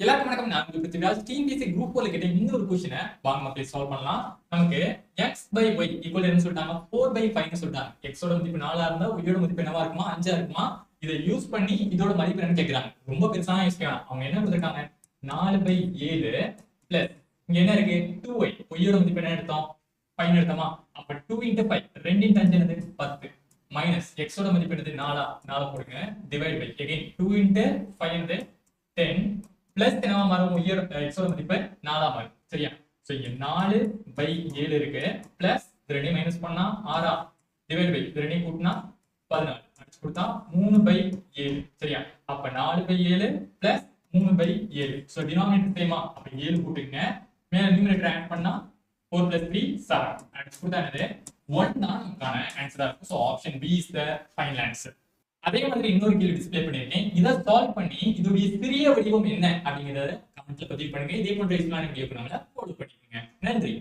எல்லாருக்கும் வணக்கம். நான் உங்களுக்கு பிருத்திவிராஜ். டிஎன்பிஎஸ்சி குரூப் 4 கிட்ட இந்த ஒரு क्वेश्चனை வாங்க மக்களே சால்வ் பண்ணலாம். நமக்கு x/y ஈக்குவல் என்ன சொல்லிட்டாங்க? 4/5 ன்னு சொல்லிட்டாங்க. x ஓட மதிப்பு 4 ஆ இருந்தா y ஓட மதிப்பு என்னவா இருக்குமா? 5 ஆ இருக்குமா? இதை யூஸ் பண்ணி இதோட மதிப்பு என்னன்னு கேக்குறாங்க. ரொம்ப பெருசான யூஸ் பண்ணலாம். அவங்க என்ன கொடுத்திருக்காங்க? 4/7 பிளஸ் இங்க என்ன இருக்கு? 2y. y ஓட மதிப்பு என்ன எடுத்தோம்? 5 எடுத்தோமா? அப்ப 2 × 5 2 × 5 என்னது? 10 மைனஸ் x ஓட மதிப்பு என்னது? 4 போடுங்க. டிவைட் பை again 2 × 5 என்னது? 10 பிளஸ் என்னவா மாறும்? x ஓட மதிப்பு 4 ஆ மாறும். சரியா? சோ இங்க 4/7 இருக்கு பிளஸ் 2 மைனஸ் பண்ணா 6 டிவைட் பை 2 கூட்டினா 14 அடிச்சு கொடுத்தா 3/7. சரியா? அப்ப 4/7 பிளஸ் 3/7. சோ டினாமினேட்டர் சேமா? அப்ப 7 கூட்டுங்க. மேல நியூமரேட்டர் ஆட் பண்ணா 4 + 3 7 அடிச்சு கொடுத்தா என்னது? 1 தான் நமக்கான ஆன்சரா இருக்கும். So option B is the final answer. அதே மாதிரி இன்னொரு கேள்வி டிஸ்ப்ளே பண்ணிருக்கேன். இத சால்வ் பண்ணி இதோட சிறிய வடிவம் என்ன அப்படிங்கறத கமெண்ட்ல பதிவு பண்ணுங்க. இதே போன்ற வீடியோ நாம ஃபாலோ பண்ணிக்கோங்க. நன்றி.